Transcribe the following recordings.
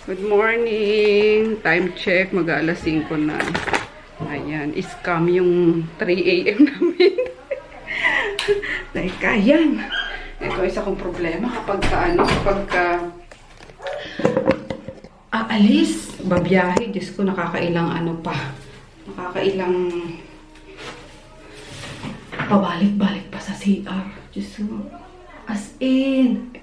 Good morning. Time check. Mag-alas 5 na. Ayan. Scam yung 3 AM namin. Like, ayan. Ito isa kong problema kapag aalis, babiyahe. Diyos ko, nakakailang nakakailang pabalik-balik pa sa CR. Diyos ko. As in.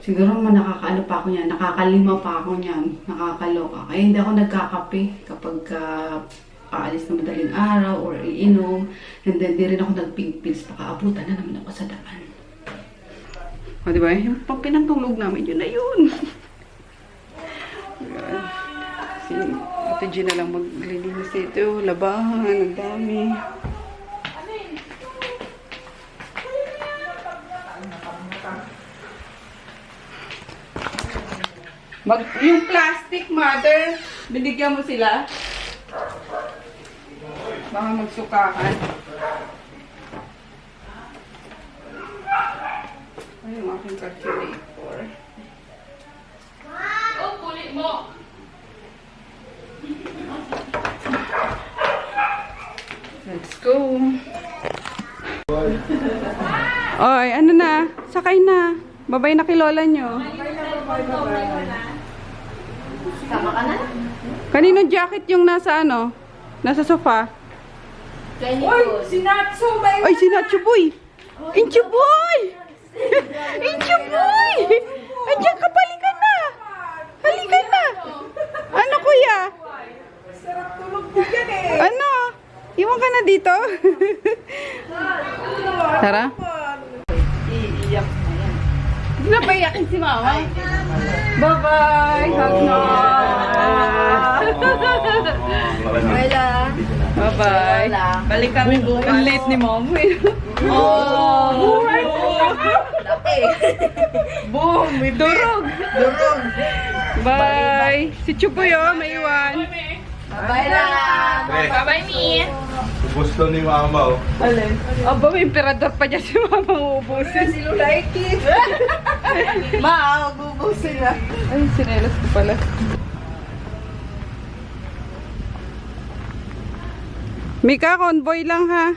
Siguro nakakaano pa ako niyan, nakakalima pa ako niyan, nakakaloka. Kaya hindi ako nagkakape kapag aalis na madaling araw or iinom. And then, di rin ako nagpig-pills, pakaabutan na naman ako sa daan. O, diba? Yung pinantulog namin, yun na yun. Si Ate G na lang maglilinis ito. Labahan, ang dami. Yung plastic, mother, binigyan mo sila. Baka magsukahan. Ay, yung aking calculator. Oh, kulit mo! Let's go. Oy, ano na? Sakay na. Babay na kay lola nyo. Sama ka na? Kaninong jacket yung nasa ano? Nasa sofa? Uy, si Natsu! Ay, si Nacho Boy! Incho Boy! Incho Boy! Andiyan ka, halika na! Halika na! Ano, kuya? Sarap tulog mo yan eh! Ano? Iwan ka na dito? Tara. Iiyak na yan. Hindi na paiyakin si mama. Bye-bye! Hug na! Wala. Bye-bye! Balik kami bukas. Ang late ni mom. Oh! Laki! Boom! Durog! Durog! Bye! Si Chuboy may iwan. Bye lang! Bye-bye, Mi! Gusto ni mama oh. Alin? Aba, may emperador pa dyan si mama uubusin. Si Lulaiki! Ma, magbubusin na. Ay, sinelas ko pala. Mika, convoy lang ha.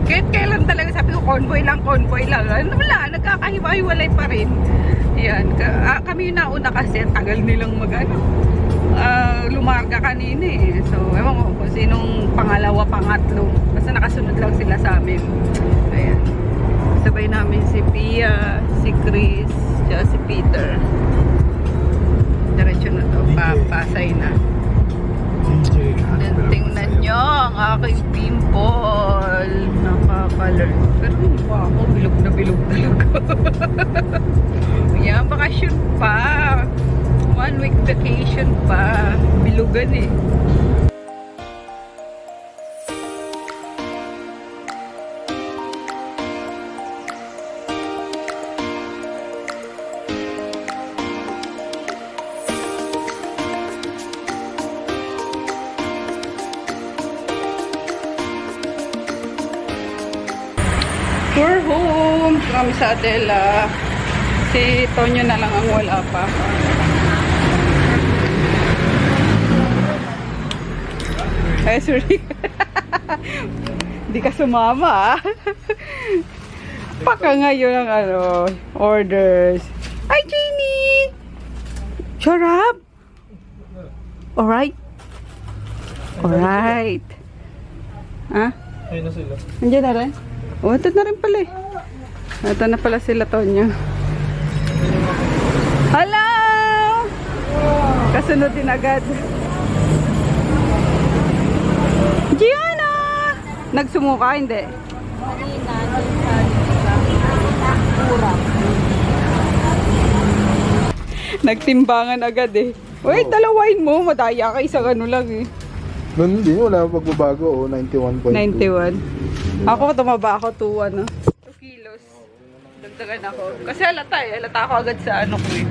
Kahit kailan talaga sabi ko convoy lang. Ano wala, nagkakahiwa-hiwalay pa rin. Yan, kami yung nauna kasi tagal nilang lumarga kanina eh. So, ewan ko kung sinong pangalawa, pangatlo. Basta nakasunod lang sila sa amin. Ayan. Sabay namin si Pia, si Chris, tsaka si Peter. Diretso na to, papasay na. Then, tingnan nyo ang aking pimple. Nakakalor. Pero hindi pa ako. Bilog na bilog talaga. Yan, bakasyon pa. 1 week vacation pa. Bilugan eh. We're home. Kami sa Adela. Si Tonyo na lang ang wala pa. Ay, sorry. Hindi ka sumama, ah. Paka ngayon ang orders. Hi, Jeannie! Charap! Alright? Alright. Ha? Ayun na sila. Nandiyan na rin? Oh, ito na rin pala eh. Ito na pala sila, Tonyo. Hello! Kasunod din agad. Gianna! Nagsumuka, hindi? Nagtimbangan agad eh. Wait, dalawain mo. Madaya ka, isang ano lang eh. Ganun din, wala pagbabago. 91.2. 91. Ako, tumaba ako 2 kilos. Dagdagan ako. Kasi halata eh. Halata ako agad sa ano ko eh.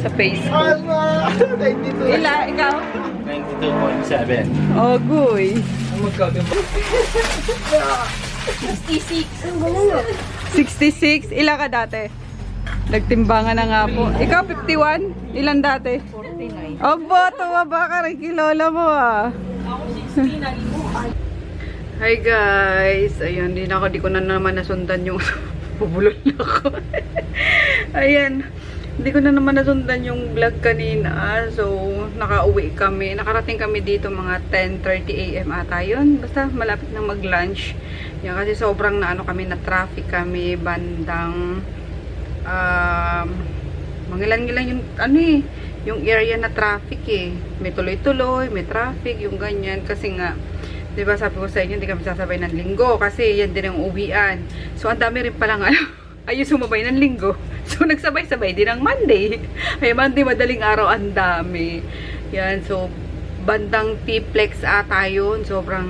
Sa face ko. 92. Ila, ikaw? 92.7. Oh, guy. 66. Ilan ka dati? Nagtimbangan na nga po. Ikaw, 51? Ilan dati? 49. Aba, tumaba ka rin kilola mo ah. Ako, 60 Hi guys. Ayun, di ko na naman nasundan yung bubulol na ako. Ayan. Hindi ko na naman nasundan yung vlog kanina. So, nakauwi kami. Nakarating kami dito mga 10:30 AM ata yun. Basta malapit na mag-lunch. Yan, kasi sobrang na kami, na traffic kami bandang mangilan-ngilan yung yung area na traffic eh. May tuloy-tuloy, may traffic, yung ganyan. Kasi nga, diba sabi ko sa inyo, hindi kami sasabay ng linggo. Kasi yan din ang uwian. So, ang dami rin palang ayun sumabay ng linggo. So, nagsabay-sabay din ang Monday. Ay, Monday, madaling araw, ang dami. Yan, so, bandang T-Plex ata yun. Sobrang,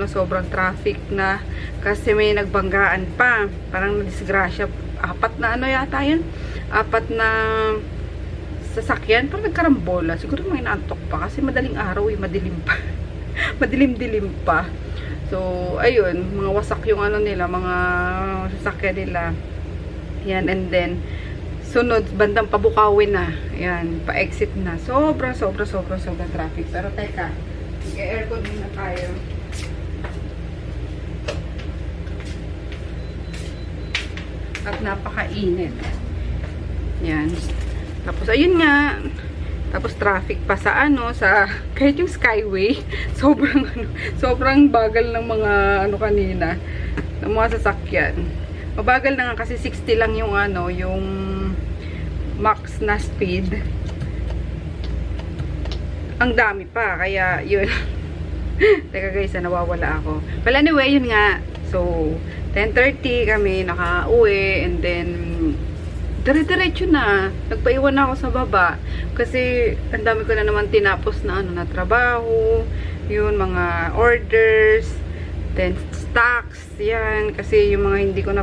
sobrang traffic na. Kasi may nagbanggaan pa. Parang nadisgrasya. 4 na yata yun. 4 na sasakyan. Parang nagkarambola. Siguro may inaantok pa. Kasi madaling araw, madilim pa. Madilim-dilim pa. So, ayun, mga wasak yung nila, mga sasakyan nila. Yan, and then, sunod, bandang Pabukawin na. Yan, pa-exit na. Sobra traffic. Pero teka, i-aircon muna tayo. At napakainit. Yan. Tapos, ayun nga, tapos traffic pa sa kahit yung Skyway, sobrang bagal ng mga kanina, ng mga sasakyan. Mabagal na nga kasi 60 lang yung yung max na speed. Ang dami pa, kaya yun. Teka guys, nawawala ako. But anyway, yun nga. So, 10:30 kami nakauwi, and then dire-diretso na. Nagpaiwan na ako sa baba. Kasi, ang dami ko na naman tinapos na na trabaho. Yun, mga orders. Then, stocks. Yan. Kasi, yung mga hindi ko na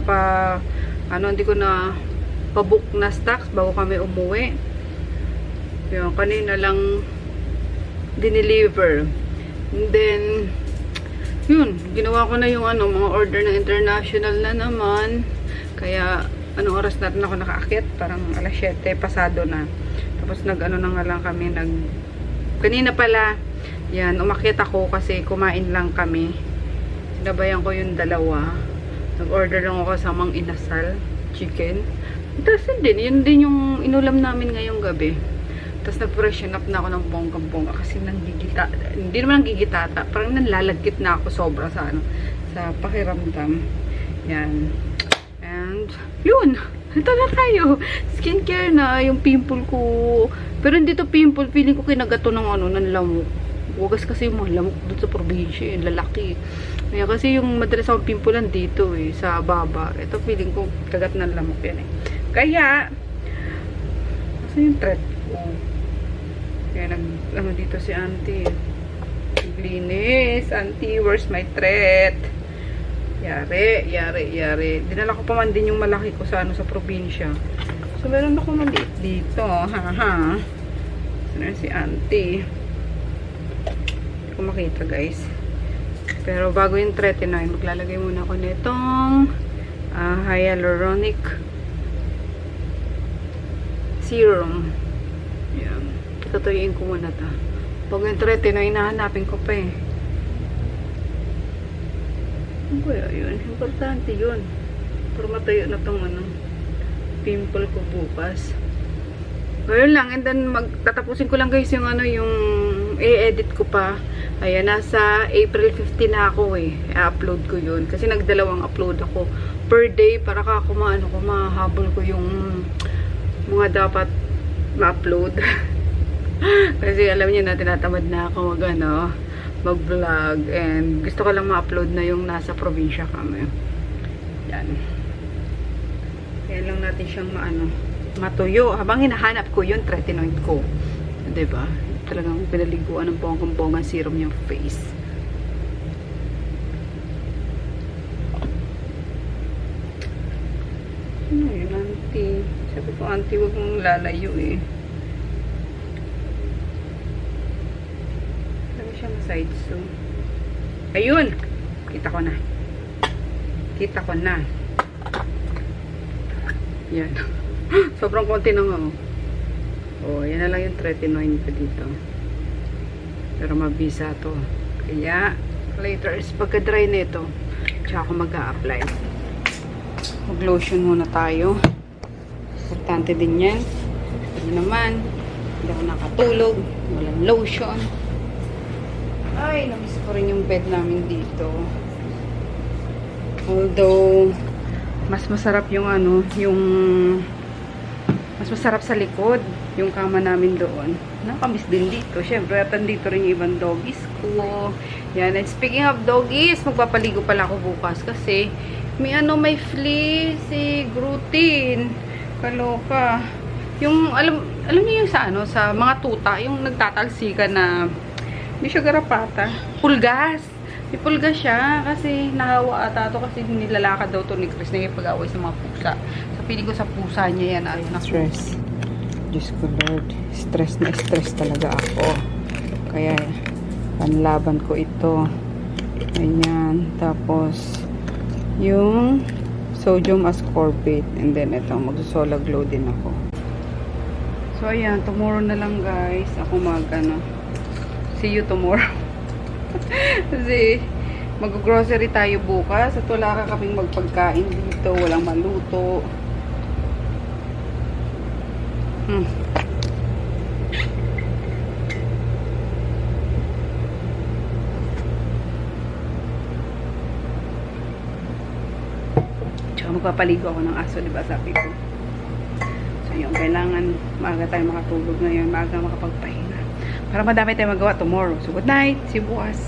pa-book na stocks bago kami umuwi. Yun, kanina lang dineliver. And then, yun, ginawa ko na yung mga order na international na naman. Kaya, anong oras natin ako nakaakyat? Parang alas 7 pasado na. Tapos na nga lang kami kanina pala, yan, umakyat ako kasi kumain lang kami. Sinabayan ko yung dalawa. Nag-order lang ako sa Mang Inasal chicken. Tapos yun din yung inulam namin ngayong gabi. Tapos nag-freshen up na ako ng bonggang-bongga kasi hindi naman nanggigitata. Parang nanlalagkit na ako sobra sa pakiramdam. Yan. And, yun. Ito na tayo. Skincare na, yung pimple ko. Pero hindi to pimple. Feeling ko kinagato ng ng lamok. Wagas kasi yung mga lamok doon sa probinsya. Yung lalaki. Kaya kasi yung madalas akong pimple dito sa baba. Ito feeling ko kagat ng lamok yan Kaya, kasi yung thread ko. Kaya dito si auntie. Naglinis. Auntie, where's my thread? Yari. Dinala ko pa man din yung malaki ko sa sa probinsya. So, meron ako maliit dito. Haha. Sana si auntie. Hindi ko makita, guys. Pero bago yung tretinoin, maglalagay muna ako nitong hyaluronic serum. Yan. Tutuyuin ko muna ito. Bago yung tretinoin, nahanapin ko pa Ano kaya yun? Importante yun. Para matayo na tong ano, pimple ko bukas. Ngayon lang, and then tatapusin ko lang guys yung ano, yung i-edit ko pa. Ayan, nasa April 15 na ako eh. I-upload ko yun. Kasi nagdalawang upload ako per day para mahabol ko yung mga dapat ma-upload. Kasi alam niyo na, tinatamad na ako mag-vlog. And gusto ko lang ma-upload na yung nasa probinsya kami. Yan. Kaya lang natin siyang matuyo. Habang hinahanap ko yung tretinoid ko. Diba? Talagang pinaliguan ng bonggang-bonggang serum yung face. Ano yun, auntie? Sabi ko, auntie, huwag mong lalayo eh. Sabi siya side so. Ayun! Kita ko na. Kita ko na. Yan. Sobrang konti na nga oh. Oh, yan na lang yung tretinoid ko dito. Pero mabisa to. Kaya, later is pagka-dry nito, tsaka ako mag-a-apply. Mag-lotion muna tayo. Importante din yan. Hindi naman, hindi ako nakatulog. Walang lotion. Ay, namiss ko rin yung bed namin dito. Although, mas masarap yung mas masarap sa likod yung kama namin doon. Nakamiss din dito. Syempre, at andito rin yung ibang doggies ko. Yan. And speaking of doggies, magpapaligo pala ako bukas kasi may flea si Grutin. Kaloka. Yung, alam niyo yung sa mga tuta, yung nagtatalsikan na, hindi siya garapata. Pulgas. May pulgas siya kasi nahawa ata ito kasi nilalakad daw to ni Chris na ipag-away sa mga pusa. Sa piling ko sa pusa niya yan ay stress. Diyos ko Lord, stress na stress talaga ako. Kaya panlaban ko ito. Ayan. Tapos yung sodium ascorbate and then ito magsusola glow din ako. So ayan, tomorrow na lang guys ako see you tomorrow. Kasi mag-grocery tayo bukas at wala ka kaming magpagkain dito, walang maluto. Tsaka magpapaligo ako ng aso, diba sabi ko. So yun, kailangan maaga tayo makatulog ngayon, maaga makapagpahinga para madami tayong magawa tomorrow. So good night, see you bukas.